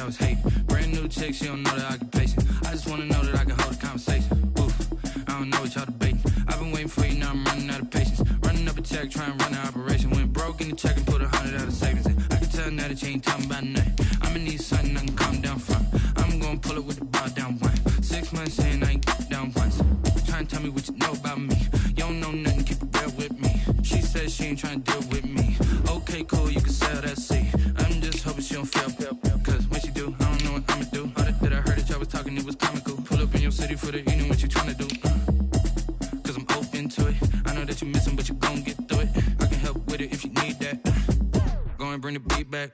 I was hating. Brand new chick, she don't know the occupation. I just wanna know that I can hold a conversation. Oof, I don't know what y'all debating. I've been waiting for you, now I'm running out of patience. Running up a check, trying to run an operation. Went broke in the check and put 100 out of savings in. I can tell now that you ain't talking about nothing. I'ma need something I can calm down from. I'm gonna pull it with the bar down one. 6 months in, I ain't down once. Trying to tell me what you know about me. You don't know nothing, keep it real with me. She said she ain't trying to deal with me. Okay, cool, you can sell that seat. I'm just hoping she don't fail. Cause when she do, I don't know what I'ma do. All that I heard that y'all was talking, it was comical. Pull up in your city for the evening, what you trying to do? Cause I'm open to it. I know that you're missing, but you gon' get through it. I can help with it if you need that. Go and bring the beat back.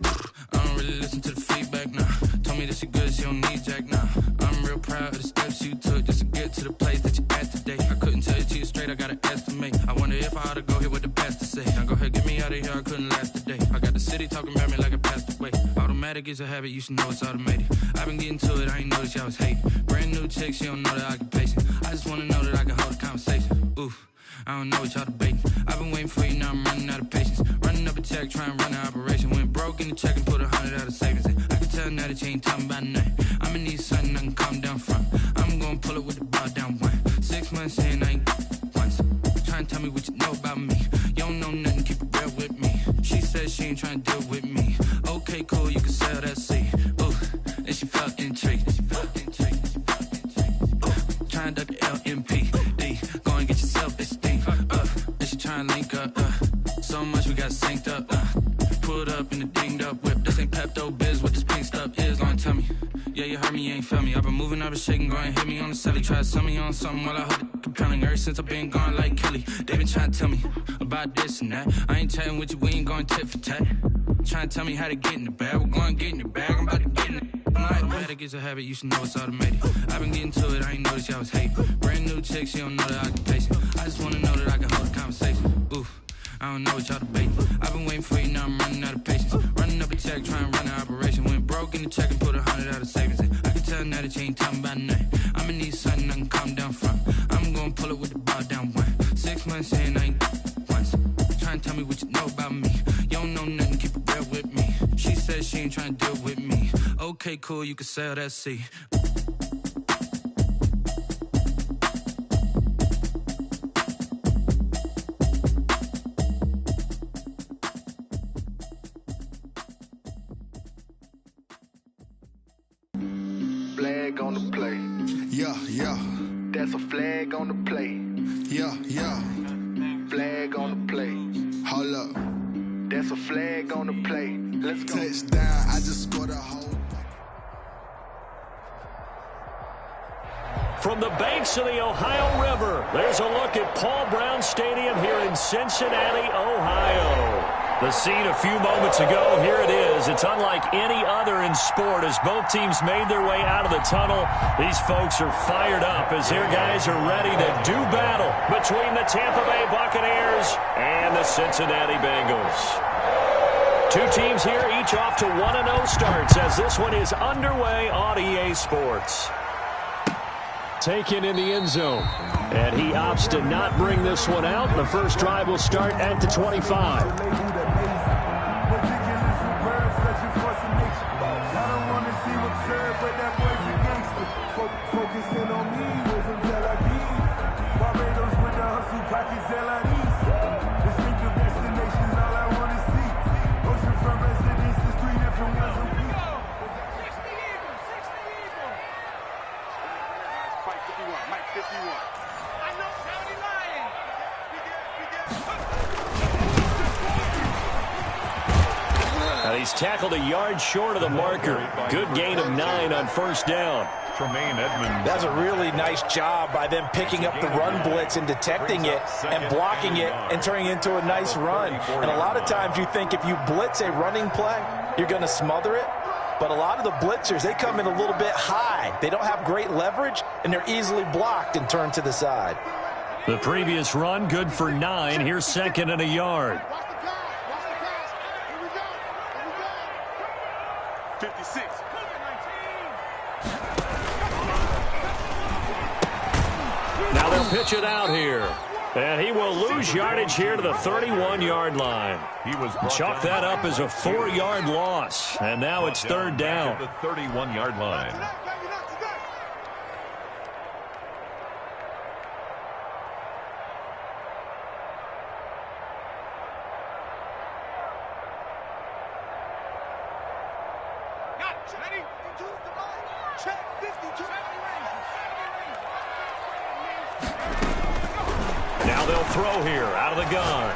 I don't really listen to the feedback, nah. Told me that she good, she don't need jack, nah. I'm real proud of the steps you took just to get to the place that you at today. I couldn't tell you to you straight, I gotta estimate. I wonder if I ought to go here with the pastor say. Now go ahead, get me out of here, I couldn't last a day. I got the city talking about me like I passed away. Automatic is a habit, you should know it's automated. I've been getting to it, I ain't noticed y'all was hating. Brand new chick, she don't know the occupation. I just wanna know that I can hold a conversation. Oof, I don't know what y'all debating. I've been waiting for you, now I'm running out of patience. Running up a check, trying to run an operation. Went broke in the check and put 100 out of savings in. I can tell now that you ain't talking about nothing. I'ma need something I can calm down from. I'm gonna pull it with the bar down one. 6 months in, I ain't once. Trying to tell me what you know about me. You don't know nothing, keep it real with me. She said she ain't trying to deal with me. Okay, cool, you can sell that seat. Ooh, and she felt intrigued. Trying to duck the LMPD. Go and get yourself esteem. And she trying to link up. So much we got synced up. Pulled up in the dinged up whip. This ain't Pepto Biz, what this pink stuff is. Go and tell me. Yeah, you heard me, you ain't felt me. I've been moving, I've been shaking, go and hit me on the celly. Try to sell me on something while I hold it compelling. Ever since I've been gone like Kelly, they been trying to tell me about this and that. I ain't chatting with you, we ain't going tit for tat. Trying to tell me how to get in the bag. We're going to get in the bag, I'm about to get in it. Automatic is a habit, you should know it's automated. I've been getting to it, I ain't noticed y'all was hating. Brand new chick, she don't know the occupation. I just wanna know that I can hold a conversation. Oof, I don't know what y'all debating. I've been waiting for you, now I'm running out of patience. Running up a check, trying to run an operation. Went broke in the check and put 100 out of savings in. I can tell now that you ain't talking about nothing. I'ma need something I can calm down from. I'm gonna pull it with the bar down one. 6 months in, I ain't once. Trying to tell me what you know about me. You don't know nothing, keep it real with me. She said she ain't trying to deal with me. Okay, cool, you can sell that seat. Flag on the play. Yeah, yeah. That's a flag on the play. Yeah, yeah. Flag on the play. Hold up. That's a flag on the play. Let's go. Touchdown, I just scored a whole. From the banks of the Ohio River, there's a look at Paul Brown Stadium here in Cincinnati, Ohio. The scene a few moments ago, here it is. It's unlike any other in sport as both teams made their way out of the tunnel. These folks are fired up as their guys are ready to do battle between the Tampa Bay Buccaneers and the Cincinnati Bengals. Two teams here, each off to 1-0 starts as this one is underway on EA Sports. Taken in the end zone. And he opts to not bring this one out. The first drive will start at the 25. He's tackled a yard short of the marker. Good gain of 9 on first down. Tremaine Edmonds. That's a really nice job by them picking up the run blitz and detecting it and blocking it and turning it into a nice run. And a lot of times you think if you blitz a running play, you're going to smother it. But a lot of the blitzers, they come in a little bit high. They don't have great leverage, and they're easily blocked and turned to the side. The previous run, good for 9. Here's second and a yard. 56. Now they'll pitch it out here. And he will lose yardage here to the 31-yard line. Chalk that up as a 4-yard loss. And now it's third down. The 31-yard line. Now they'll throw here out of the gun.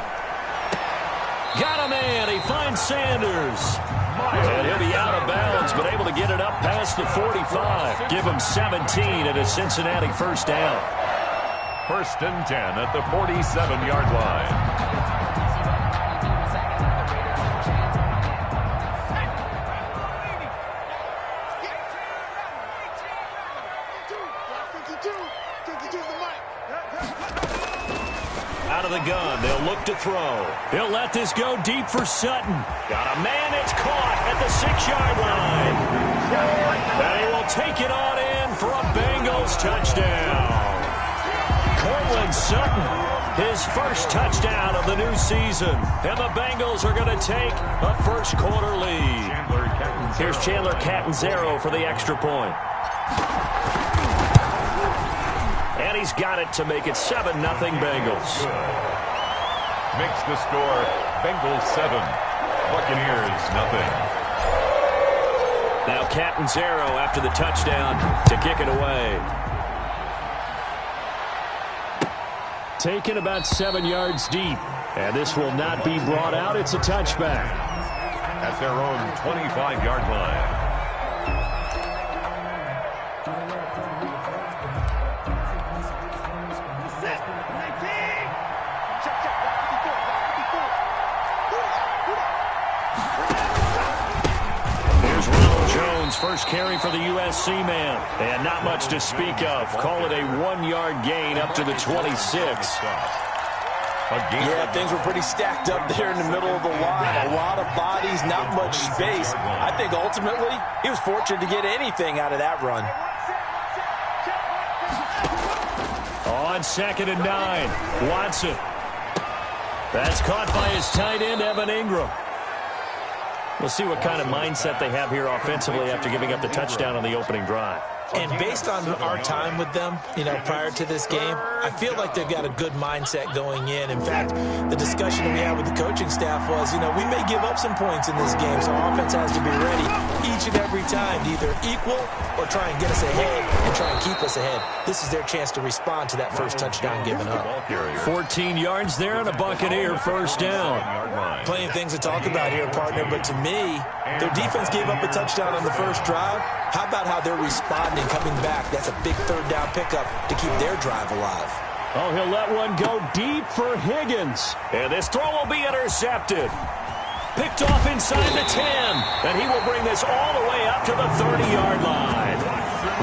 Got a man. He finds Sanders. And he'll be out of bounds, but able to get it up past the 45. Give him 17 at a Cincinnati first down. First and 10 at the 47-yard line. Out of the gun, they'll look to throw. He'll let this go deep for Sutton. Got a man, it's caught at the 6-yard line. And he will take it on in for a Bengals touchdown. Cortland Sutton, his first touchdown of the new season. And the Bengals are going to take a first-quarter lead. Here's Chandler Catanzaro for the extra point. And he's got it to make it 7-0 Bengals. Makes the score Bengals 7, Buccaneers nothing. Now Catanzaro after the touchdown to kick it away. Taken about 7 yards deep. And this will not be brought out. It's a touchback. At their own 25-yard line. First carry for the USC man. And not much to speak of. Call it a 1-yard gain up to the 26. Yeah, things were pretty stacked up there in the middle of the line. A lot of bodies, not much space. I think ultimately he was fortunate to get anything out of that run. On 2nd and 9, Watson. That's caught by his tight end, Evan Ingram. We'll see what kind of mindset they have here offensively after giving up the touchdown on the opening drive. And based on our time with them, prior to this game, I feel like they've got a good mindset going in. In fact, the discussion that we had with the coaching staff was, we may give up some points in this game, so our offense has to be ready each and every time to either equal or try and get us ahead and try and keep us ahead. This is their chance to respond to that first touchdown given up. 14 yards there and a Buccaneer first down. Plenty of things to talk about here, partner, but to me, their defense gave up a touchdown on the first drive. How about how they're responding, coming back? That's a big third down pickup to keep their drive alive. Oh, he'll let one go deep for Higgins. And this throw will be intercepted. Picked off inside the 10. And he will bring this all the way up to the 30-yard line.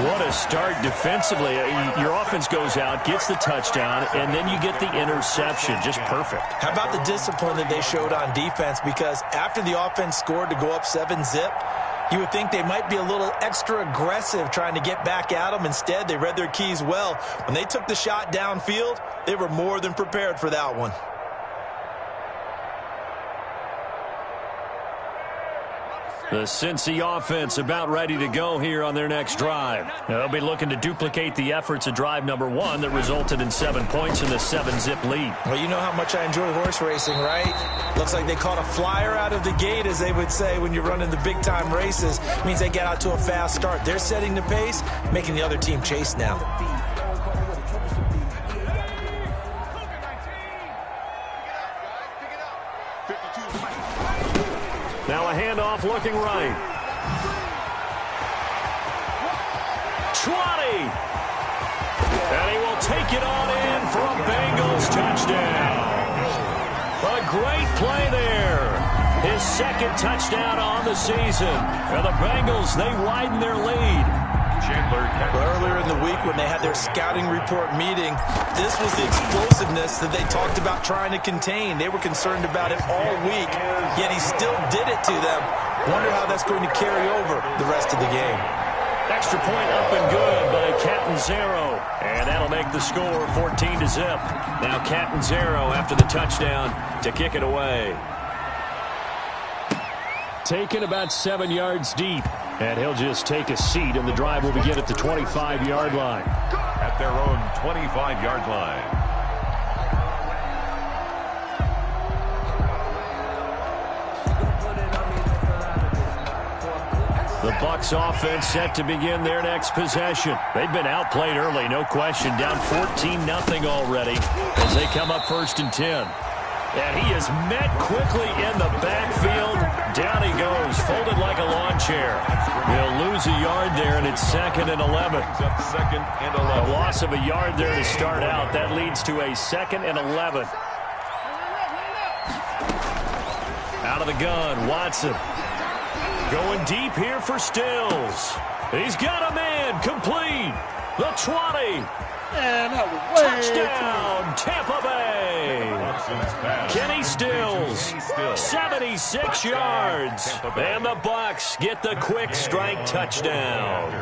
What a start defensively. Your offense goes out, gets the touchdown, and then you get the interception. Just perfect. How about the discipline that they showed on defense? Because after the offense scored to go up 7-zip, you would think they might be a little extra aggressive trying to get back at them. Instead, they read their keys well. When they took the shot downfield, they were more than prepared for that one. The Cincy offense about ready to go here on their next drive. They'll be looking to duplicate the efforts of drive number 1 that resulted in 7 points in the 7-zip lead. Well, you know how much I enjoy horse racing, right? Looks like they caught a flyer out of the gate, as they would say when you're running the big-time races. It means they get out to a fast start. They're setting the pace, making the other team chase now. Now a handoff looking right. 20. And he will take it on in for a Bengals touchdown. A great play there. His second touchdown on the season. And the Bengals, they widen their lead. Earlier in the week when they had their scouting report meeting, this was the explosiveness that they talked about trying to contain. They were concerned about it all week, yet he still did it to them. Wonder how that's going to carry over the rest of the game. Extra point up and good by Catanzaro. And that'll make the score 14-0. Now Catanzaro after the touchdown to kick it away. Taken about 7 yards deep. And he'll just take a seat, and the drive will begin at the 25-yard line. At their own 25-yard line. The Bucs offense set to begin their next possession. They've been outplayed early, no question. Down 14-0 already as they come up 1st and 10. And he is met quickly in the backfield. Down he goes, folded like a lawn chair. They'll lose a yard there, and it's 2nd and 11. A loss of a yard there to start out. That leads to a 2nd and 11. Out of the gun, Watson. Going deep here for Stills. He's got a man, complete. The 20. Man, that was way touchdown, Tampa Bay. Kenny Stills, 76 yards. And the Bucs get the quick strike touchdown.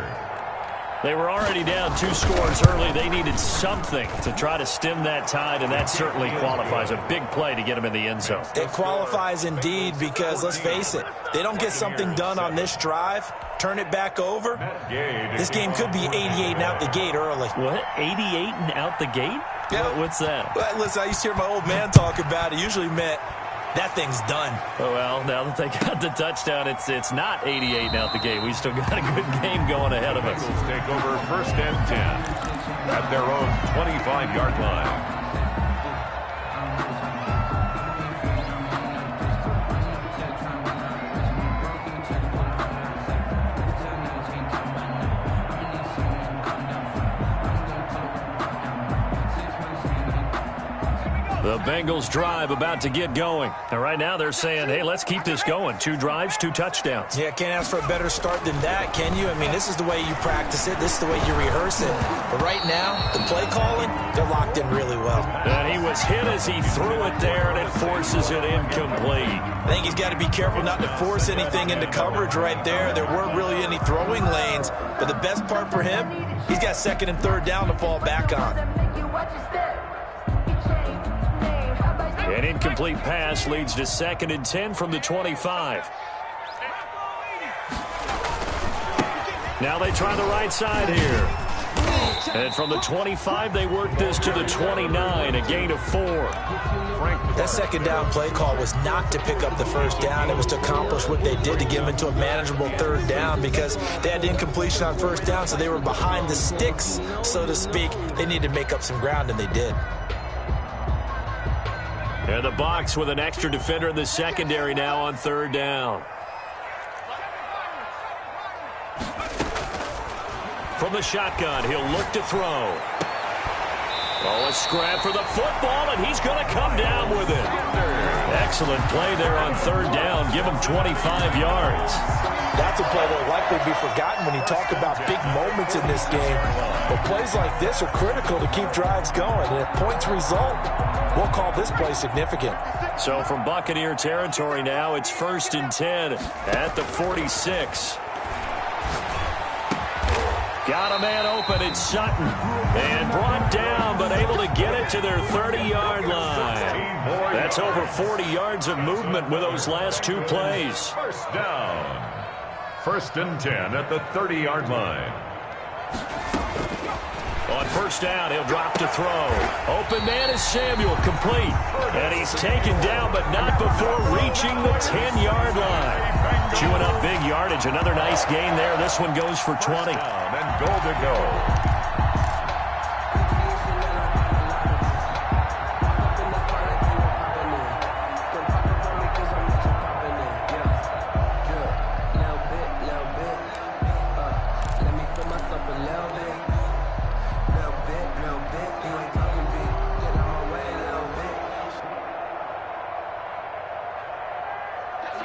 They were already down 2 scores early. They needed something to try to stem that tide, and that certainly qualifies. A big play to get them in the end zone. It qualifies indeed because, let's face it, they don't get something done on this drive, turn it back over, this game could be 88 and out the gate early. What? 88 and out the gate? Yeah. What's that? Well, listen, I used to hear my old man talk about it. Usually meant that thing's done. Oh, well, now that they got the touchdown, it's not 88 and out the gate. We still got a good game going ahead of us. Bengals take over 1st and 10 at their own 25-yard line. The Bengals drive about to get going. And right now they're saying, hey, let's keep this going. 2 drives, 2 touchdowns. Yeah, can't ask for a better start than that, can you? I mean, this is the way you practice it. This is the way you rehearse it. But right now, the play calling, they're locked in really well. And he was hit as he threw it there, and it forces it incomplete. I think he's got to be careful not to force anything into coverage right there. There weren't really any throwing lanes. But the best part for him, he's got 2nd and 3rd down to fall back on. An incomplete pass leads to 2nd and 10 from the 25. Now they try the right side here. And from the 25, they work this to the 29, a gain of 4. That 2nd down play call was not to pick up the 1st down. It was to accomplish what they did to get them into a manageable 3rd down because they had incompletion on 1st down, so they were behind the sticks, so to speak. They needed to make up some ground, and they did. And the Bucs with an extra defender in the secondary now on 3rd down. From the shotgun, he'll look to throw. Oh, a scrap for the football, and he's going to come down with it. Excellent play there on 3rd down. Give him 25 yards. That's a play that will likely be forgotten when you talk about big moments in this game. But plays like this are critical to keep drives going. And if points result, we'll call this play significant. So from Buccaneer territory now, it's 1st and 10 at the 46. Got a man open, it's Sutton. And brought down, but able to get it to their 30-yard line. That's over 40 yards of movement with those last 2 plays. 1st down. 1st and 10 at the 30-yard line. On 1st down, he'll drop to throw. Open man is Samuel, complete. And he's taken down, but not before reaching the 10-yard line. Chewing up big yardage. Another nice gain there. This one goes for 20. And goal to go.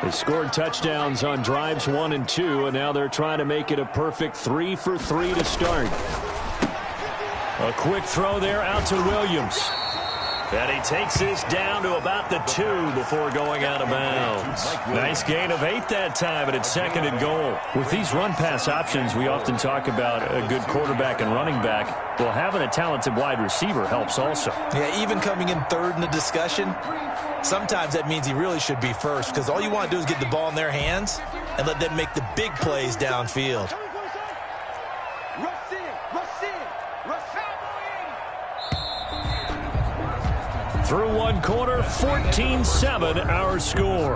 They scored touchdowns on drives 1 and 2, and now they're trying to make it a perfect 3 for 3 to start. A quick throw there out to Williams. And he takes this down to about the 2 before going out of bounds. Nice gain of 8 that time, and it's 2nd and goal. With these run-pass options, we often talk about a good quarterback and running back. Well, having a talented wide receiver helps also. Yeah, even coming in 3rd in the discussion, sometimes that means he really should be first, because all you want to do is get the ball in their hands and let them make the big plays downfield. Through one quarter, 14-7 our score.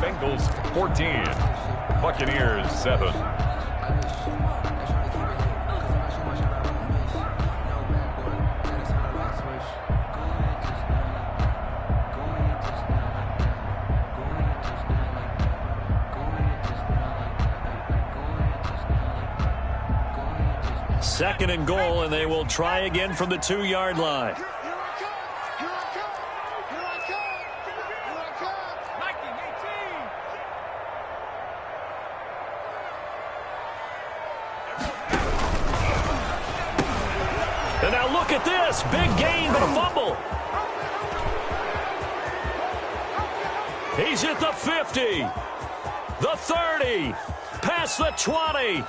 Bengals 14, Buccaneers 7. Second and goal, and they will try again from the 2-yard line. And now look at this. Big gain, but a fumble. He's at the 50. The 30. Past the 20.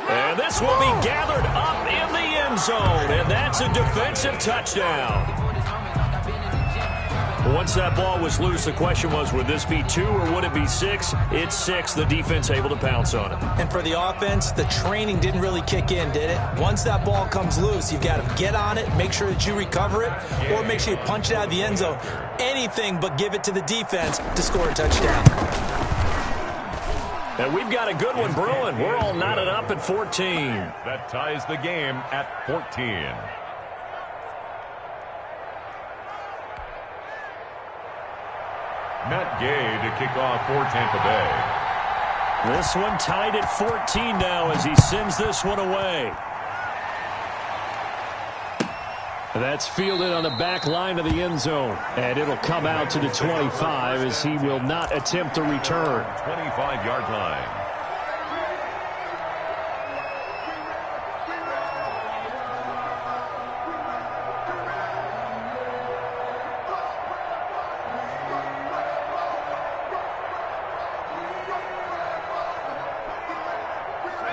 And this will be gathered up in the end zone. And that's a defensive touchdown. Once that ball was loose, the question was, would this be 2 or would it be 6? It's 6. The defense able to pounce on it. And for the offense, the training didn't really kick in, did it? Once that ball comes loose, you've got to get on it, make sure that you recover it, or make sure you punch it out of the end zone. Anything but give it to the defense to score a touchdown. And we've got a good one brewing. We're all knotted up at 14. That ties the game at 14. Matt Gay to kick off for Tampa Bay. This one tied at 14 now as he sends this one away. That's fielded on the back line of the end zone. And it'll come out to the 25 as he will not attempt a return. 25-yard line.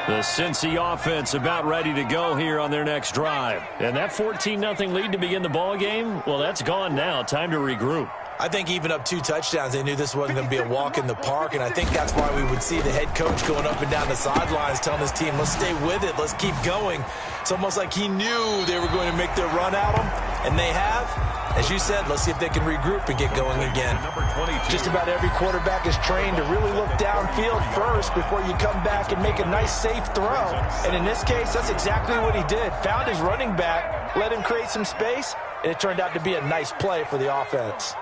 The Cincy offense about ready to go here on their next drive. And that 14-0 lead to begin the ball game, well, that's gone now. Time to regroup. I think even up 2 touchdowns, they knew this wasn't going to be a walk in the park, and I think that's why we would see the head coach going up and down the sidelines telling his team, let's stay with it, let's keep going. It's almost like he knew they were going to make their run at him, and they have. As you said, let's see if they can regroup and get going again. Just about every quarterback is trained to really look downfield first before you come back and make a nice, safe throw. And in this case, that's exactly what he did. Found his running back, let him create some space, and it turned out to be a nice play for the offense.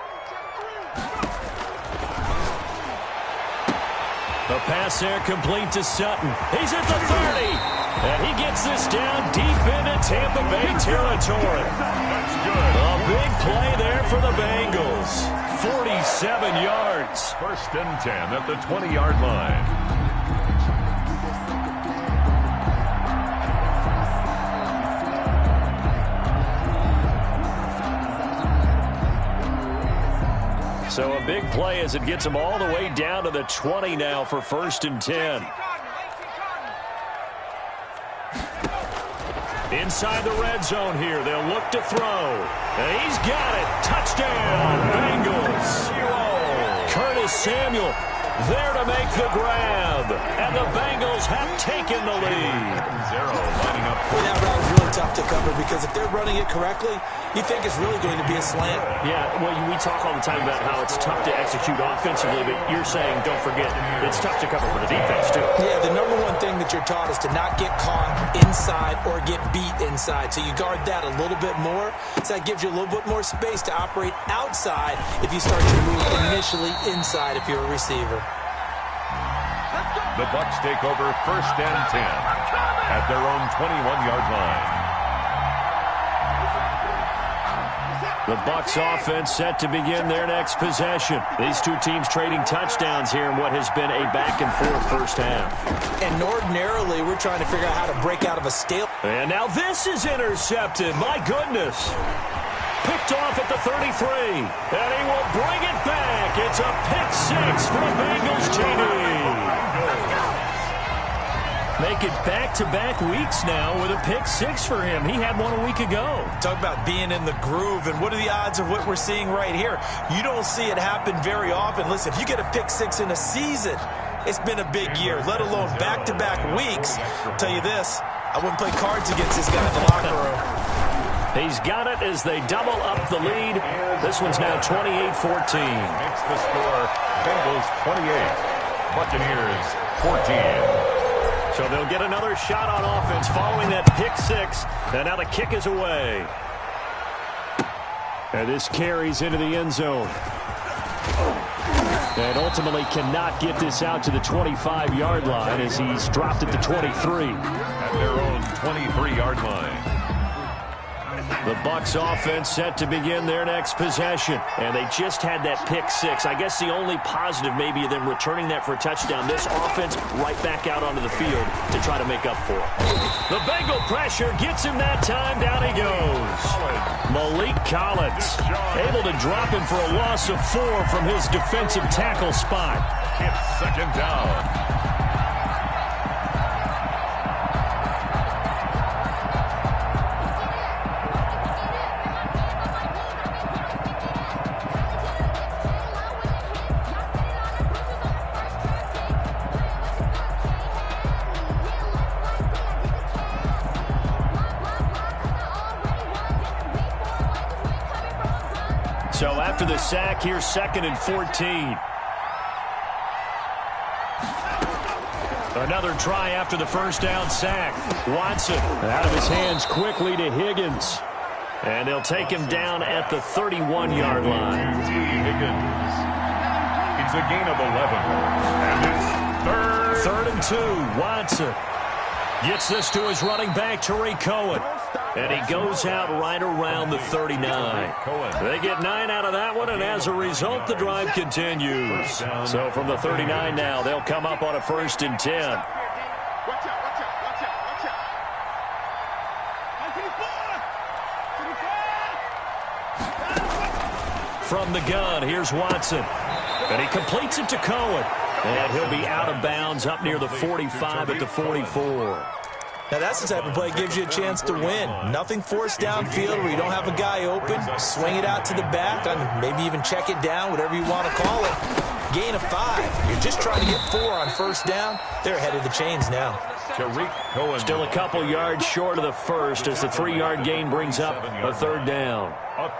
The pass there complete to Sutton. He's at the 30. And he gets this down deep into Tampa Bay territory. That's good. A big play there for the Bengals. 47 yards. 1st and 10 at the 20-yard line. So a big play as it gets them all the way down to the 20 now for 1st and 10. Inside the red zone here. They'll look to throw. And he's got it. Touchdown, Bengals. Curtis Samuel there to make the grab. And the Bengals have taken the lead. Lining up. Well, that route is really tough to cover because if they're running it correctly, you think it's really going to be a slant. Yeah, well, we talk all the time about how it's tough to execute offensively, but you're saying, don't forget, it's tough to cover for the defense, too. Yeah, the number one thing that you're taught is to not get caught inside or get beat inside. So you guard that a little bit more. So that gives you a little bit more space to operate outside if you start to move initially inside if you're a receiver. The Bucs take over 1st and 10 at their own 21-yard line. The Bucs offense set to begin their next possession. These two teams trading touchdowns here in what has been a back-and-forth first half. And ordinarily, we're trying to figure out how to break out of a stale. And now this is intercepted. My goodness. picked off at the 33. And he will bring it back. It's a pick six for the Bengals, JD. Make it back-to-back weeks now with a pick six for him. He had one a week ago. Talk about being in the groove, and what are the odds of what we're seeing right here? You don't see it happen very often. Listen, if you get a pick six in a season, it's been a big year, let alone back-to-back weeks. I'll tell you this, I wouldn't play cards against this guy in the locker room. He's got it as they double up the lead. This one's now 28-14. Makes the score Bengals 28, Buccaneers 14. So they'll get another shot on offense following that pick six. And now the kick is away. And this carries into the end zone. And ultimately cannot get this out to the 25-yard line as he's dropped at the 23. At their own 23-yard line. The Bucs offense set to begin their next possession. And they just had that pick six. I guess the only positive maybe of them returning that for a touchdown. This offense right back out onto the field to try to make up for it. The Bengal pressure gets him that time. Down he goes. Malik Collins able to drop him for a loss of 4 from his defensive tackle spot. It's second down. So after the sack, here's 2nd and 14. Another try after the first down sack. Watson out of his hands quickly to Higgins. And they'll take him down at the 31-yard line. Higgins. It's a gain of 11. And it's third and 2. Watson gets this to his running back, Tariq Cohen. And he goes out right around the 39. They get 9 out of that one, and as a result, the drive continues. So from the 39 now, they'll come up on a 1st and 10. From the gun, here's Watson. And he completes it to Cohen. And he'll be out of bounds up near the 45 at the 44. Now, that's the type of play that gives you a chance to win. Nothing forced downfield where you don't have a guy open. Swing it out to the back, and maybe even check it down, whatever you want to call it. Gain of 5. You're just trying to get 4 on 1st down. They're ahead of the chains now. Tariq Cohen. Still a couple yards short of the first as the 3-yard gain brings up a 3rd down.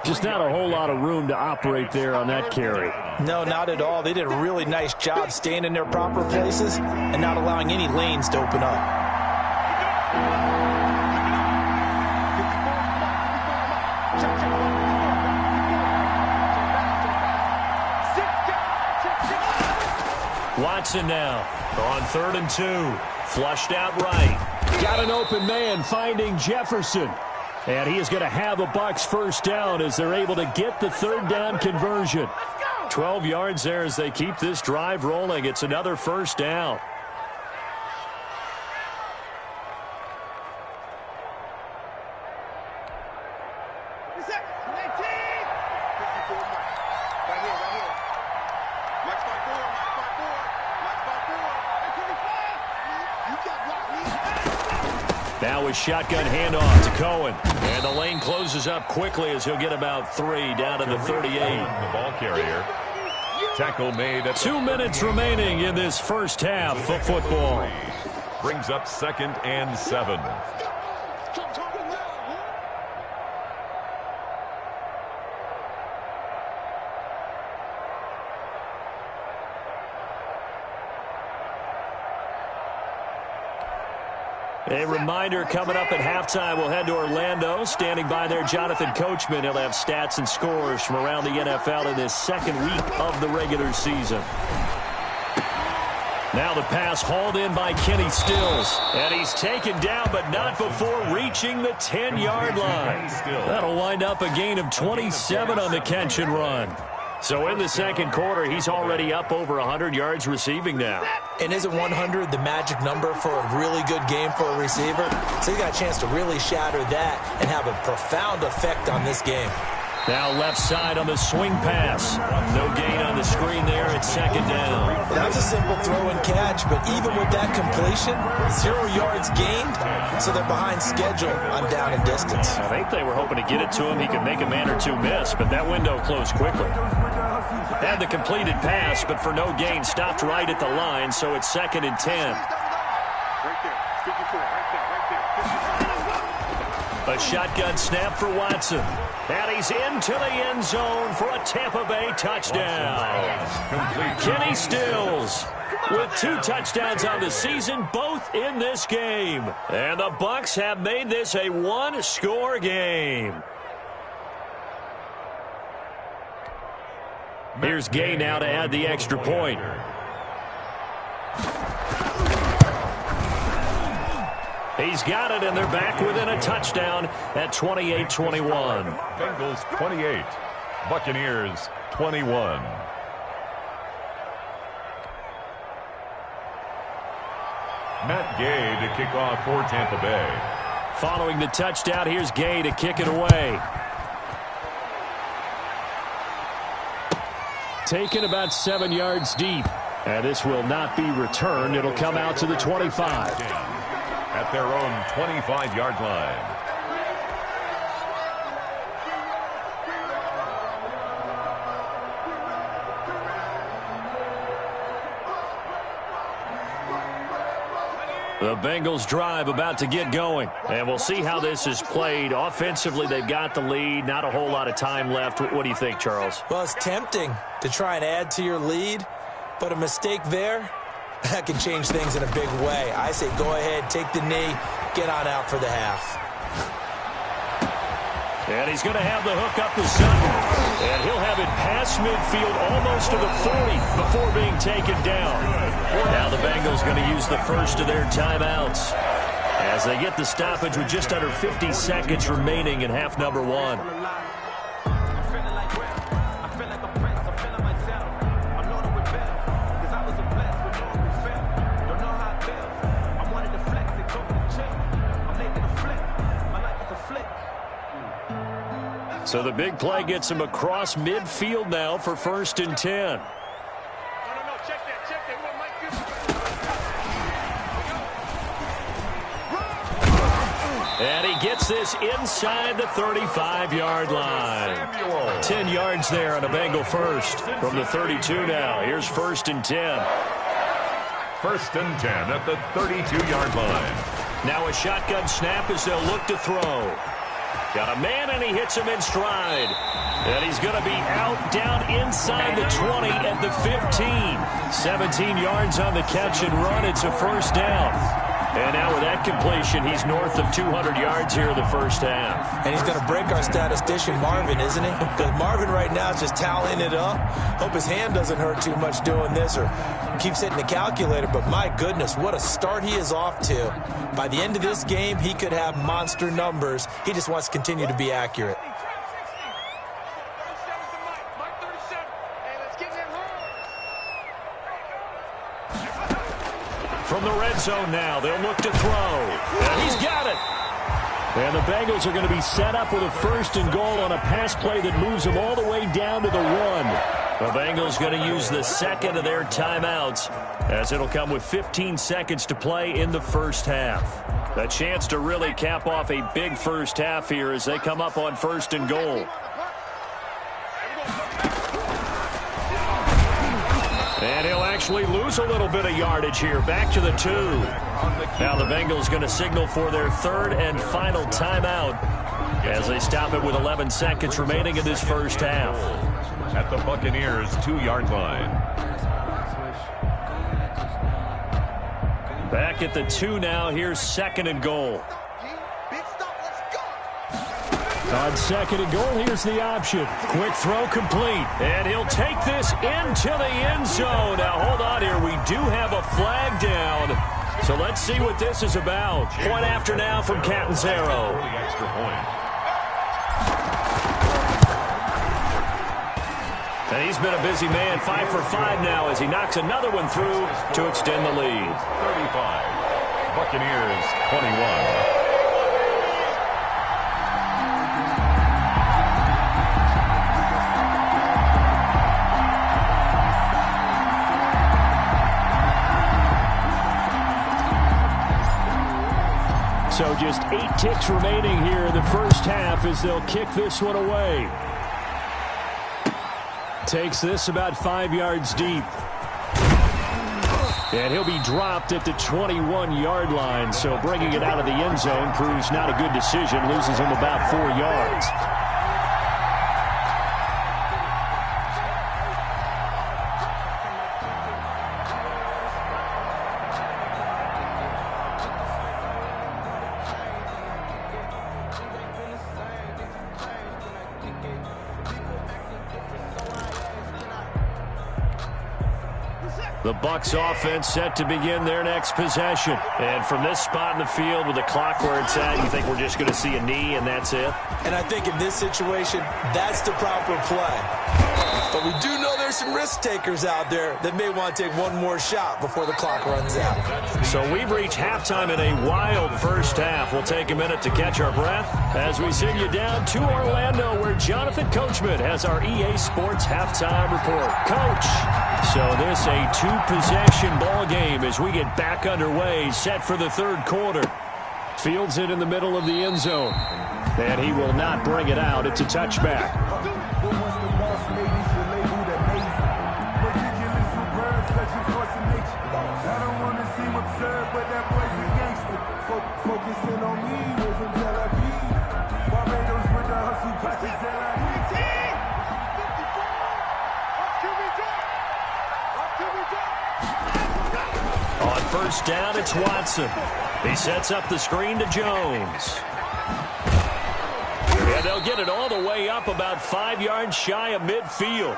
Just not a whole lot of room to operate there on that carry. No, not at all. They did a really nice job staying in their proper places and not allowing any lanes to open up. Watson now on 3rd and 2. Flushed out right. Got an open man finding Jefferson. And he is going to have a Bucs 1st down as they're able to get the 3rd down conversion. 12 yards there as they keep this drive rolling. It's another 1st down. Now a shotgun handoff to Cohen. And the lane closes up quickly as he'll get about 3 down to the 38. The ball carrier. Tackle made at 2 minutes remaining in this first half of football. Brings up 2nd and 7. A reminder coming up at halftime. We'll head to Orlando. Standing by there, Jonathan Coachman. He'll have stats and scores from around the NFL in this 2nd week of the regular season. Now the pass hauled in by Kenny Stills. And he's taken down, but not before reaching the 10-yard line. That'll wind up a gain of 27 on the catch and run. So in the 2nd quarter, he's already up over 100 yards receiving now. And isn't 100 the magic number for a really good game for a receiver? So you got a chance to really shatter that and have a profound effect on this game. Now left side on the swing pass. No gain on the screen there. It's second down. That was a simple throw and catch, but even with that completion, 0 yards gained, so they're behind schedule on down and distance. I think they were hoping to get it to him. He could make a man or two miss, but that window closed quickly. Had the completed pass, but for no gain, stopped right at the line, so it's second and 10. A shotgun snap for Watson. And he's into the end zone for a Tampa Bay touchdown. Kenny Stills with 2 touchdowns on the season, both in this game. And the Bucs have made this a 1-score game. Here's Gay now to add the extra point. He's got it, and they're back within a touchdown at 28-21. Bengals 28, Buccaneers 21. Matt Gay to kick off for Tampa Bay. Following the touchdown, here's Gay to kick it away. Taken about 7 yards deep. And this will not be returned. It'll come out to the 25. At their own 25-yard line. The Bengals drive about to get going. And we'll see how this is played. Offensively, they've got the lead. Not a whole lot of time left. What do you think, Charles? Well, it's tempting to try and add to your lead, but a mistake there, that can change things in a big way. I say go ahead, take the knee, get on out for the half. And he's going to have the hook up to Sutton. And he'll have it past midfield almost to the 40 before being taken down. Now the Bengals going to use the first of their timeouts as they get the stoppage with just under 50 seconds remaining in half number 1. So the big play gets him across midfield now for 1st and 10. And he gets this inside the 35-yard line. 10 yards there on a Bengal first from the 32 now. Here's 1st and 10. 1st and 10 at the 32-yard line. Now a shotgun snap as they'll look to throw. Got a man, and he hits him in stride. And he's going to be out down inside the 20 at the 15. 17 yards on the catch and run. It's a 1st down. And now with that completion, he's north of 200 yards here in the first half. And he's going to break our statistician, Marvin, isn't he? Because Marvin right now is just tallying it up. Hope his hand doesn't hurt too much doing this or keeps hitting the calculator. But my goodness, what a start he is off to. By the end of this game, he could have monster numbers. He just wants to continue to be accurate. From the red zone now, they'll look to throw. And he's got it. And the Bengals are going to be set up with a 1st and goal on a pass play that moves them all the way down to the 1. The Bengals going to use the second of their timeouts as it'll come with 15 seconds to play in the first half. A chance to really cap off a big first half here as they come up on 1st and goal. And he'll actually lose a little bit of yardage here. Back to the 2. Now the Bengals going to signal for their 3rd and final timeout as they stop it with 11 seconds remaining in this first half. At the Buccaneers' 2-yard line. Back at the 2 now. Here's 2nd and goal. On 2nd and goal, here's the option. Quick throw complete. And he'll take this into the end zone. Now, hold on here. We do have a flag down. So let's see what this is about. Point after now from Catanzaro. Extra point. And he's been a busy man. 5 for 5 now as he knocks another one through to extend the lead. 35. Buccaneers 21. So just 8 ticks remaining here in the first half as they'll kick this one away. Takes this about 5 yards deep. And he'll be dropped at the 21-yard line. So bringing it out of the end zone proves not a good decision. Loses him about 4 yards. The Bucs offense set to begin their next possession. And from this spot in the field with the clock where it's at, you think we're just going to see a knee and that's it? And I think in this situation, that's the proper play. But we do know there's some risk takers out there that may want to take one more shot before the clock runs out. So we've reached halftime in a wild first half. We'll take a minute to catch our breath as we send you down to Orlando where Jonathan Coachman has our EA Sports halftime report. Coach, so this a 2-possession ball game as we get back underway, set for the third quarter. Fields it in the middle of the end zone. And he will not bring it out. It's a touchback. On first down, it's Watson. He sets up the screen to Jones. And they'll get it all the way up about 5 yards shy of midfield.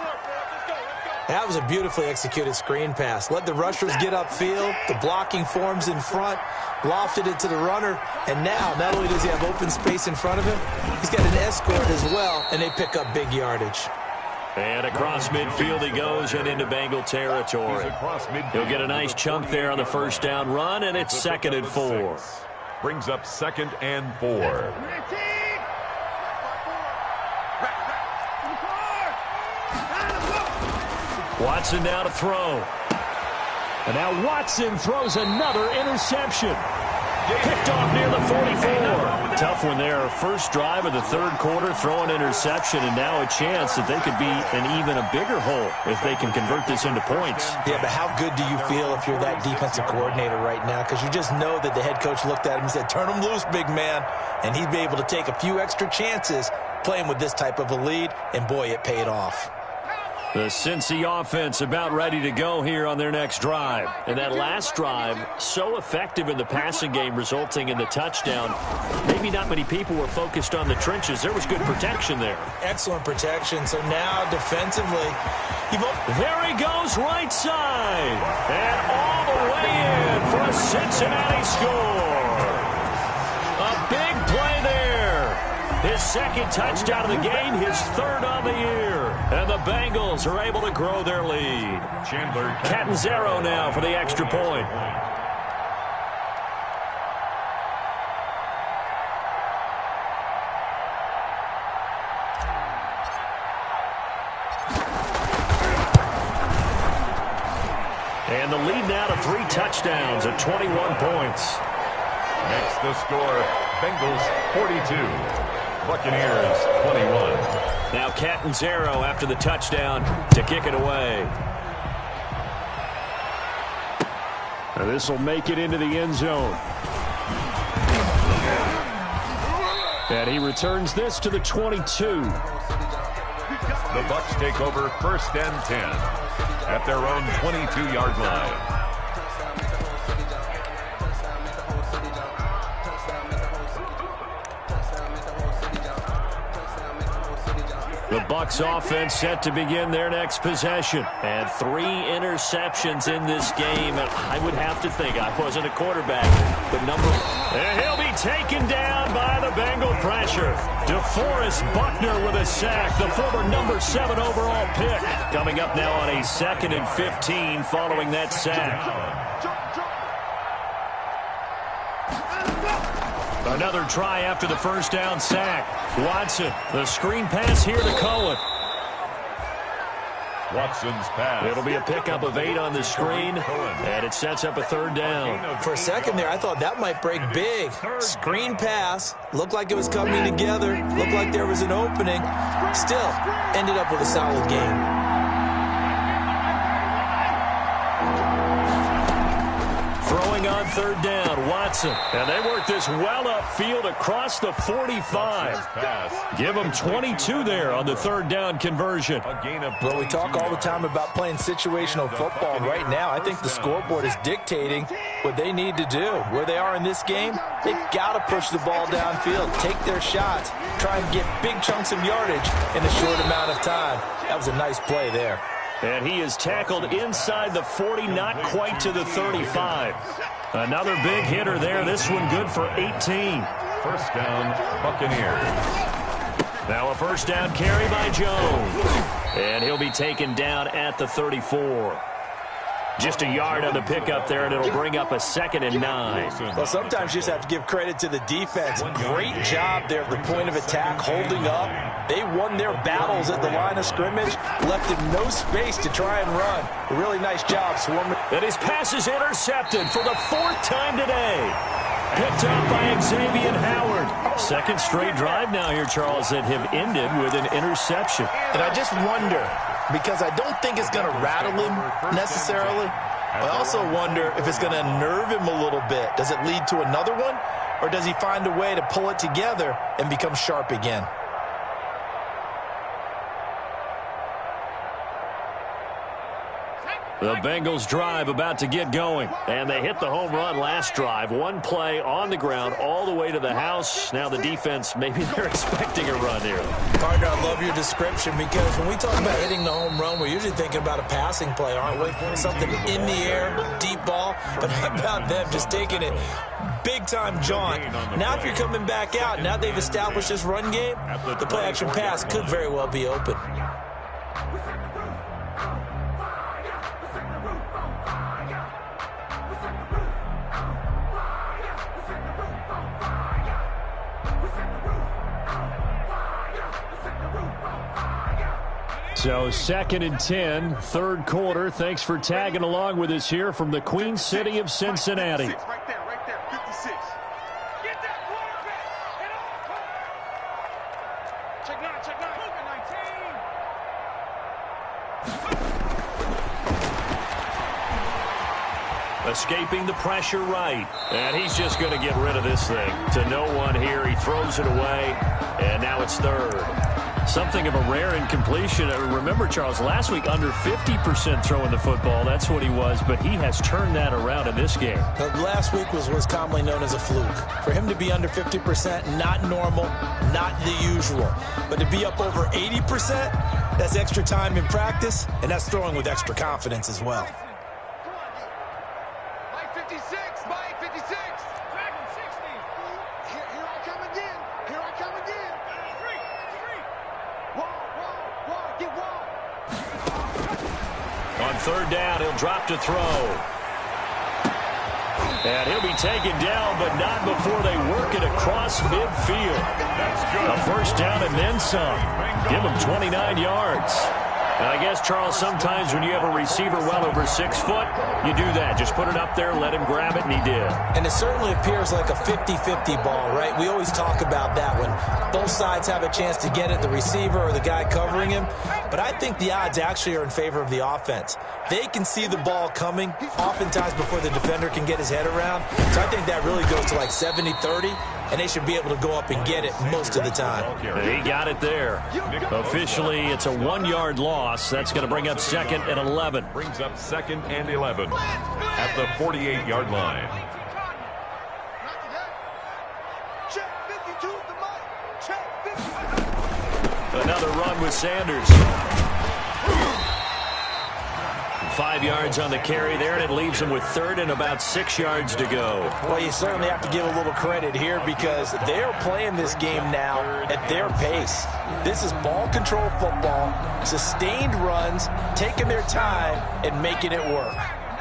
That was a beautifully executed screen pass. Let the rushers get upfield. The blocking forms in front. Lofted it to the runner. And now, not only does he have open space in front of him, he's got an escort as well, and they pick up big yardage. And across midfield he goes and into Bengal territory. He'll get a nice chunk there on the first down run, and it's 2nd and 4. Brings up 2nd and 4. Watson now to throw. And now Watson throws another interception. Picked off near the 44. Tough one there. First drive of the third quarter, throw an interception, and now a chance that they could be in even a bigger hole if they can convert this into points. Yeah, but how good do you feel if you're that defensive coordinator right now? Because you just know that the head coach looked at him and said, turn him loose, big man. And he'd be able to take a few extra chances playing with this type of a lead, and boy, it paid off. The Cincy offense about ready to go here on their next drive. And that last drive, so effective in the passing game, resulting in the touchdown. Maybe not many people were focused on the trenches. There was good protection there. Excellent protection. So now defensively, there he goes right side. And all the way in for a Cincinnati score. A big play there. His second touchdown of the game, his third on the year. And the Bengals are able to grow their lead. Catanzaro now for the extra point. And the lead now to 3 touchdowns at 21 points. Next the score, Bengals 42. Buccaneers 21. Now Catanzaro after the touchdown to kick it away. This will make it into the end zone. And he returns this to the 22. The Bucs take over 1st and 10 at their own 22-yard line. The Bucs offense set to begin their next possession. And 3 interceptions in this game. And I would have to think, I wasn't a quarterback, but and he'll be taken down by the Bengal pressure. DeForest Buckner with a sack, the former number 7 overall pick. Coming up now on a 2nd and 15 following that sack. Another try after the first down sack. Watson, the screen pass here to Cohen. Watson's pass. It'll be a pickup of 8 on the screen, and it sets up a 3rd down. For a second there, I thought that might break big. Screen pass. Looked like it was coming together. Looked like there was an opening. Still, ended up with a solid game. Throwing on 3rd down, Watson. And they work this well upfield across the 45. Give them 22 there on the 3rd down conversion. Well, we talk all the time about playing situational football. Right now, I think the scoreboard is dictating what they need to do. Where they are in this game, they've got to push the ball downfield, take their shots, try and get big chunks of yardage in a short amount of time. That was a nice play there. And he is tackled inside the 40, not quite to the 35. Another big hitter there. This one good for 18. 1st down, Buccaneers. Now a 1st down carry by Jones. And he'll be taken down at the 34. Just a yard on the pickup there, and it'll bring up a 2nd and 9. Well, sometimes you just have to give credit to the defense. Great job there at the point of attack, holding up. They won their battles at the line of scrimmage, left him no space to try and run. A really nice job swarming. And his pass is intercepted for the 4th time today. Picked up by Xavier Howard. 2nd straight drive now here, Charles, that have ended with an interception. And I just wonder, because I don't think it's going to rattle him necessarily, I also wonder if it's going to unnerve him a little bit. Does it lead to another one, or does he find a way to pull it together and become sharp again? The Bengals drive about to get going, and they hit the home run last drive. One play on the ground all the way to the house. Now the defense, maybe they're expecting a run here. Partner, I love your description, because when we talk about hitting the home run, we're usually thinking about a passing play, aren't we? Something in the air, deep ball. But how about them just taking it big-time jaunt? Now if you're coming back out, now they've established this run game, the play-action pass could very well be open. So 2nd and 10, 3rd quarter. Thanks for tagging along with us here from the Queen City of Cincinnati. Right there, 56. Get that quarterback. Check 9, 19. Escaping the pressure right. And he's just going to get rid of this thing to no one here. He throws it away, and now it's 3rd. Something of a rare incompletion. Remember, Charles, last week under 50% throwing the football. That's what he was, but he has turned that around in this game. Last week was commonly known as a fluke. For him to be under 50%, not normal, not the usual. But to be up over 80%, that's extra time in practice, and that's throwing with extra confidence as well. Mike 56, Mike 56. Dragon 60. Here I come again. Here I come again. Wall, get wall. On 3rd down, he'll drop to throw. And he'll be taken down, but not before they work it across midfield. A 1st down and then some. Give him 29 yards. And I guess, Charles, sometimes when you have a receiver well over 6 foot, you do that. Just put it up there, let him grab it, and he did. And it certainly appears like a 50-50 ball, right? We always talk about that when both sides have a chance to get it, the receiver or the guy covering him. But I think the odds actually are in favor of the offense. They can see the ball coming oftentimes before the defender can get his head around. So I think that really goes to like 70-30. And they should be able to go up and get it most of the time. He got it there. Officially, it's a 1-yard loss. That's going to bring up 2nd and 11. Brings up 2nd and 11 at the 48-yard line. Another run with Sanders. 5 yards on the carry there, and it leaves them with 3rd and about 6 yards to go. Well, you certainly have to give a little credit here because they're playing this game now at their pace. This is ball control football, sustained runs, taking their time and making it work.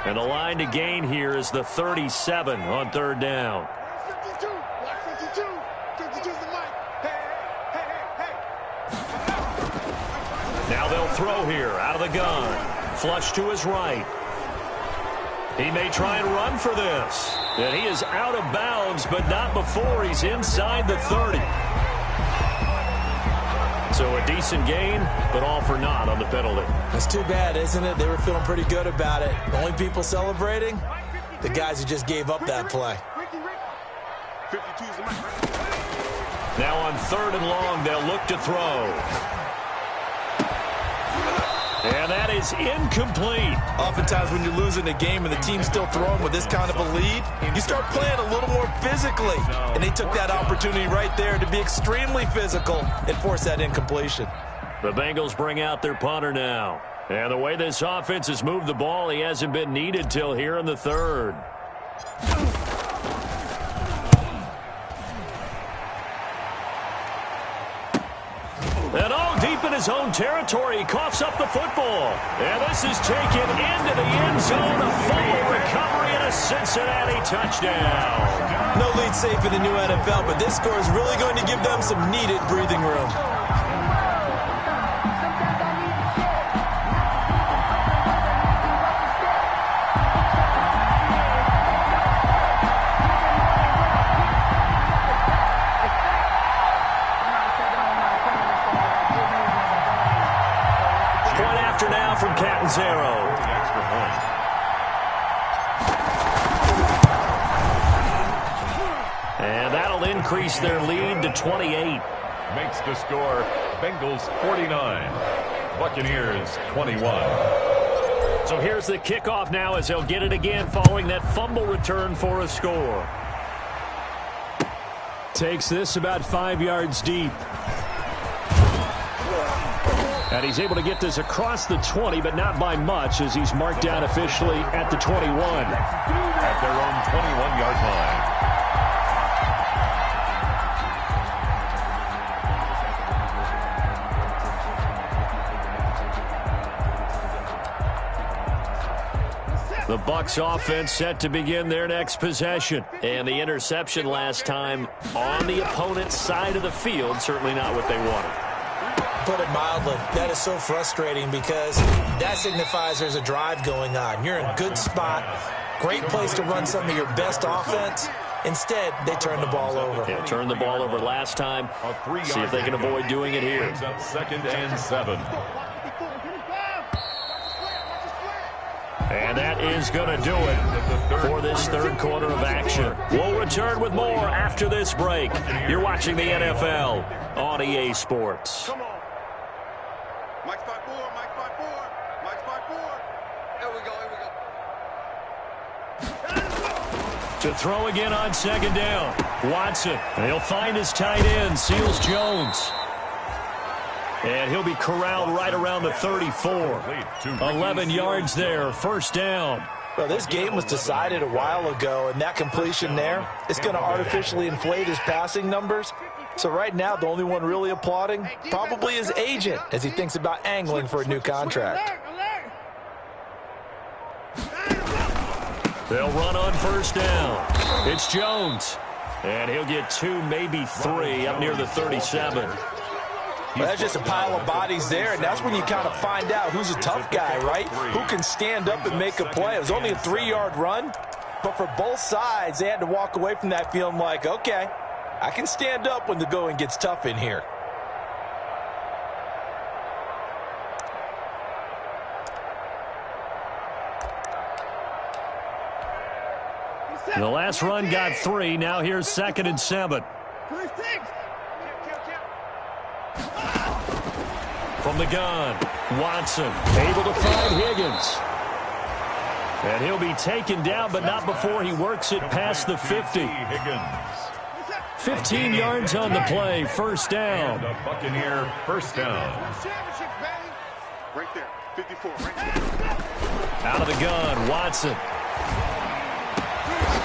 And the line to gain here is the 37 on 3rd down. 52, 52, 52's the mic. Hey. Now Now they'll throw here out of the gun. Flush to his right. He may try and run for this. And he is out of bounds, but not before he's inside the 30. So a decent gain, but all for naught on the penalty. That's too bad, isn't it? They were feeling pretty good about it. The only people celebrating, the guys who just gave up that play. Now on 3rd and long, they'll look to throw. And that is incomplete. Oftentimes when you're losing a game and the team's still throwing with this kind of a lead, you start playing a little more physically. And they took that opportunity right there to be extremely physical and force that incompletion. The Bengals bring out their punter now. And the way this offense has moved the ball, he hasn't been needed till here in the 3rd. And all deep in his own territory, he coughs up the football. And this is taken into the end zone. A fumble recovery and a Cincinnati touchdown. No lead safe in the new NFL, but this score is really going to give them some needed breathing room. From Catanzaro. And that'll increase their lead to 28. Makes the score Bengals 49, Buccaneers 21. So here's the kickoff now as they'll get it again following that fumble return for a score. Takes this about 5 yards deep. And he's able to get this across the 20, but not by much as he's marked down officially at the 21. At their own 21-yard line. The Bucs offense set to begin their next possession. And the interception last time on the opponent's side of the field, certainly not what they wanted. Put it mildly, that is so frustrating because that signifies there's a drive going on. You're in a good spot, great place to run some of your best offense. Instead, they turn the ball over. Yeah, turned the ball over last time. See if they can avoid doing it here. 2nd and 7. And that is going to do it for this 3rd quarter of action. We'll return with more after this break. You're watching the NFL on EA Sports. Mike 5-4, Mike 5-4, Mike 5-4. Here we go. To throw again on 2nd down. Watson. And he'll find his tight end, Seals Jones. And he'll be corralled right around the 34. 11 yards there, 1st down. Well, this game was decided a while ago, and that completion there is going to artificially inflate his passing numbers. So right now, the only one really applauding probably his agent as he thinks about angling for a new contract. They'll run on 1st down. It's Jones. And he'll get 2, maybe 3 up near the 37. Well, that's just a pile of bodies there, and that's when you kind of find out who's a tough guy, right? Who can stand up and make a play. It was only a 3-yard run, but for both sides, they had to walk away from that feeling like, okay, I can stand up when the going gets tough in here. The last run got 3. Now here's 2nd and 7. From the gun, Watson able to find Higgins. And he'll be taken down, but not before he works it past the 50. 15 yards on the play, 1st down. And a Buccaneer 1st down. Right there, 54. Out of the gun, Watson.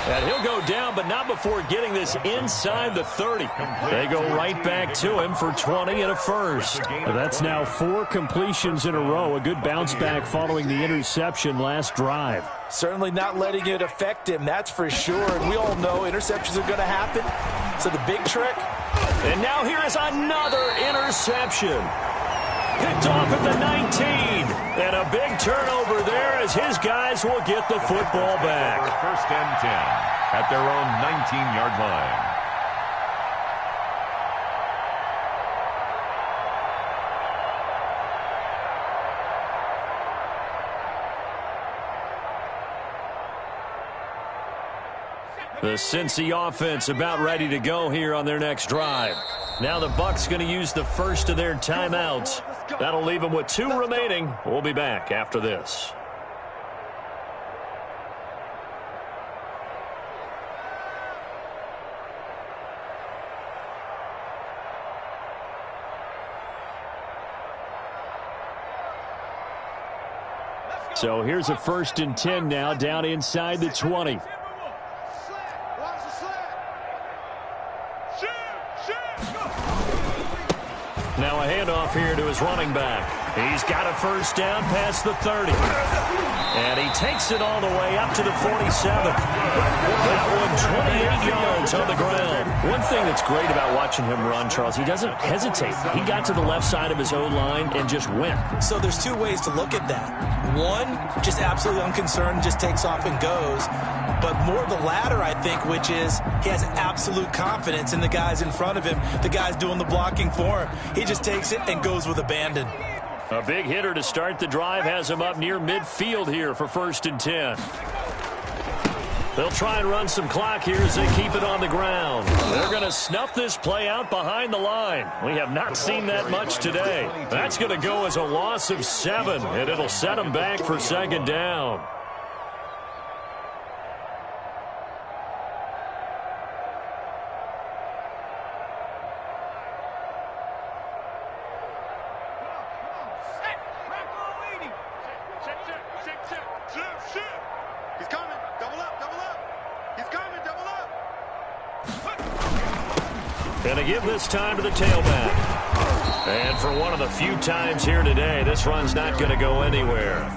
And he'll go down, but not before getting this inside the 30. They go right back to him for 20 and a 1st. That's now 4 completions in a row. A good bounce back following the interception last drive. Certainly not letting it affect him, that's for sure. And we all know interceptions are going to happen. So the big trick. And now here is another interception. Picked off at the 19. And a big turnover there as his guys will get the football back. First and 10 at their own 19-yard line. The Cincy offense about ready to go here on their next drive. Now the Bucs going to use the first of their timeouts. That'll leave them with 2 remaining. We'll be back after this. So here's a 1st and 10 now down inside the 20. Now a handoff here to his running back. He's got a first down past the 30. And he takes it all the way up to the 47. That one 28 yards on the ground. One thing that's great about watching him run, Charles, he doesn't hesitate. He got to the left side of his O-line and just went. So there's 2 ways to look at that. One, just absolutely unconcerned, just takes off and goes. But more the latter, I think, which is he has absolute confidence in the guys in front of him, the guys doing the blocking for him. He just takes it and goes with abandon. A big hitter to start the drive has him up near midfield here for 1st and 10. They'll try and run some clock here as they keep it on the ground. They're going to snuff this play out behind the line. We have not seen that much today. That's going to go as a loss of 7, and it'll set them back for 2nd down. He's coming. Double up, double up. He's coming, double up. And to give this time to the tailback. And for one of the few times here today, this run's not going to go anywhere.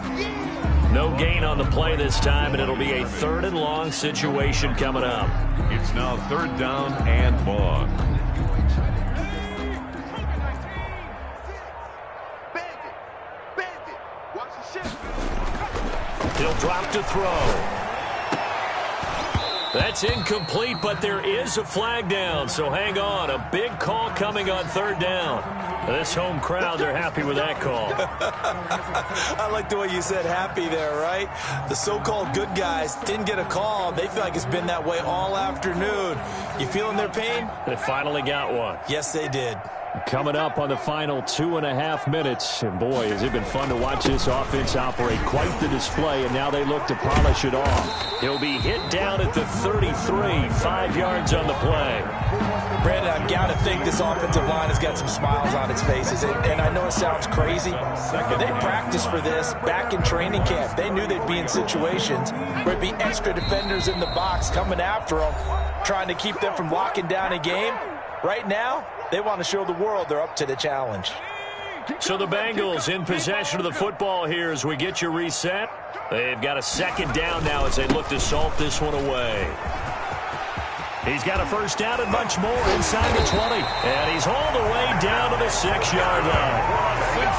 No gain on the play this time, and it'll be a 3rd and long situation coming up. It's now 3rd down and long. Bandit. Watch the shift. He'll drop to throw. That's incomplete, but there is a flag down, so hang on. A big call coming on 3rd down. This home crowd, they're happy with that call. I like the way you said happy there, right? The so-called good guys didn't get a call. They feel like it's been that way all afternoon. You feeling their pain? They finally got one. Yes, they did. Coming up on the final 2.5 minutes. And boy, has it been fun to watch this offense operate. Quite the display, and now they look to polish it off. He'll be hit down at the 33, 5 yards on the play. Brandon, I've got to think this offensive line has got some smiles on its faces. And I know it sounds crazy, but they practiced for this back in training camp. They knew they'd be in situations where it'd be extra defenders in the box coming after them, trying to keep them from locking down a game. Right now, they want to show the world they're up to the challenge. So the Bengals in possession of the football here as we get you reset. They've got a 2nd down now as they look to salt this one away. He's got a first down and much more inside the 20. And he's all the way down to the 6-yard line.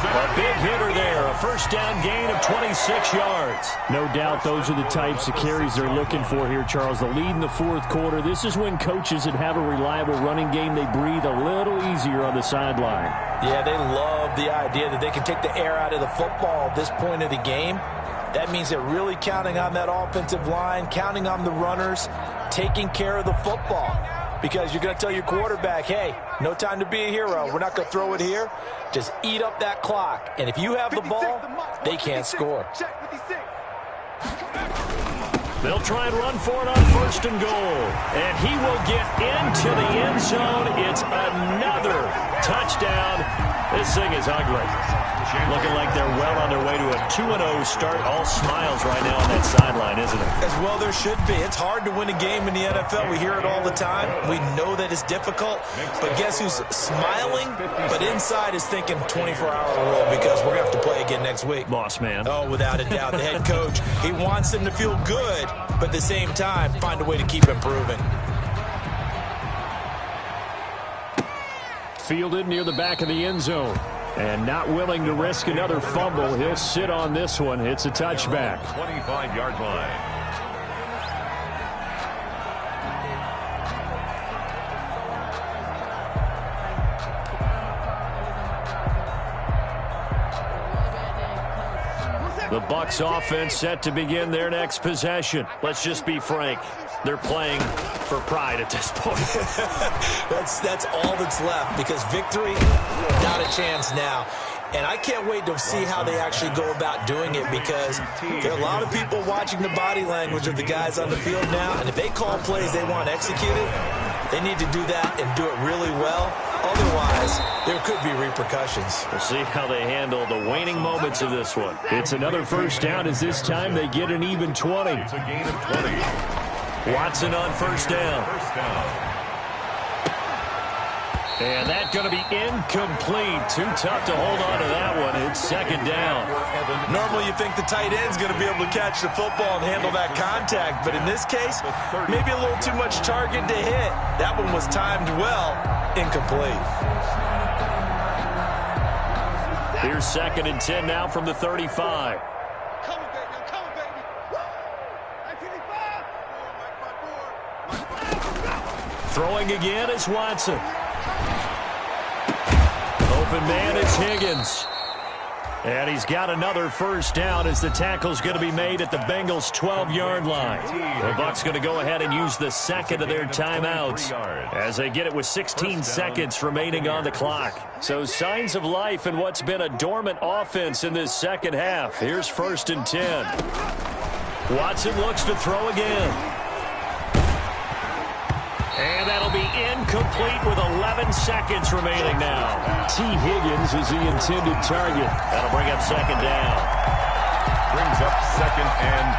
A big hitter there. A first down gain of 26 yards. No doubt those are the types of carries they're looking for here, Charles. The lead in the 4th quarter. This is when coaches that have a reliable running game, they breathe a little easier on the sideline. Yeah, they love the idea that they can take the air out of the football at this point of the game. That means they're really counting on that offensive line, counting on the runners, taking care of the football. Because you're going to tell your quarterback, hey, no time to be a hero. We're not going to throw it here. Just eat up that clock. And if you have the ball, they can't score. They'll try and run for it on 1st and goal. And he will get into the end zone. It's another touchdown. This thing is ugly. Looking like they're well on their way to a 2-0 start. All smiles right now on that sideline, isn't it? As well there should be. It's hard to win a game in the NFL. We hear it all the time. We know that it's difficult. But guess who's smiling? But inside is thinking 24-hour rule because we're going to have to play again next week. Boss man. Oh, without a doubt. The head coach, he wants them to feel good, but at the same time, find a way to keep improving. Fielded near the back of the end zone. And not willing to risk another fumble. He'll sit on this one. It's a touchback. 25-yard line. The Bucs offense set to begin their next possession. Let's just be frank. They're playing for pride at this point. That's all that's left, because victory, not a chance now. And I can't wait to see how they actually go about doing it, because there are a lot of people watching the body language of the guys on the field now, and if they call plays they want executed, they need to do that and do it really well. Otherwise, there could be repercussions. We'll see how they handle the waning moments of this one. It's another first down, as this time they get an even 20. It's a gain of 20. Watson on first down. And that's going to be incomplete. Too tough to hold on to that one. It's second down. Normally you think the tight end's going to be able to catch the football and handle that contact, but in this case, maybe a little too much target to hit. That one was timed well. Incomplete. Here's second and 10 now from the 35. Throwing again is Watson. Open man, it's Higgins. And he's got another first down as the tackle's going to be made at the Bengals' 12-yard line. The Bucs going to go ahead and use the second of their timeouts as they get it with 16 seconds remaining on the clock. So signs of life in what's been a dormant offense in this second half. Here's first and 10. Watson looks to throw again. And that'll be incomplete with 11 seconds remaining now. T. Higgins is the intended target. That'll bring up second down. Brings up second and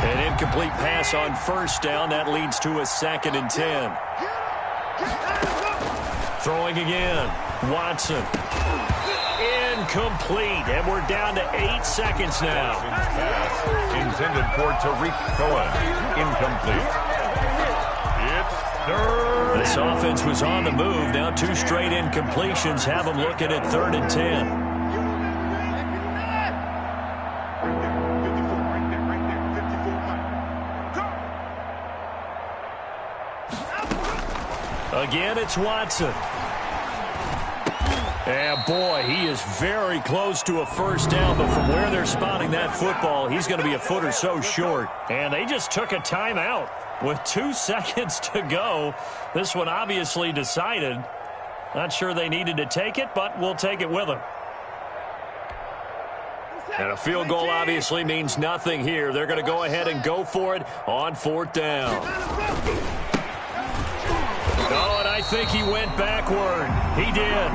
10. An incomplete pass on first down. That leads to a second and 10. Throwing again. Watson. Incomplete. And we're down to 8 seconds now. Pass intended for Tariq Cohen. Incomplete. This offense was on the move. Now 2 straight incompletions have them looking at 3rd and 10. Again, it's Watson. And boy, he is very close to a first down, but from where they're spotting that football, he's going to be a foot or so short. And they just took a timeout with 2 seconds to go. This one obviously decided. Not sure they needed to take it, but we'll take it with them. And a field goal obviously means nothing here. They're going to go ahead and go for it on 4th down. Oh, and I think he went backward. He did.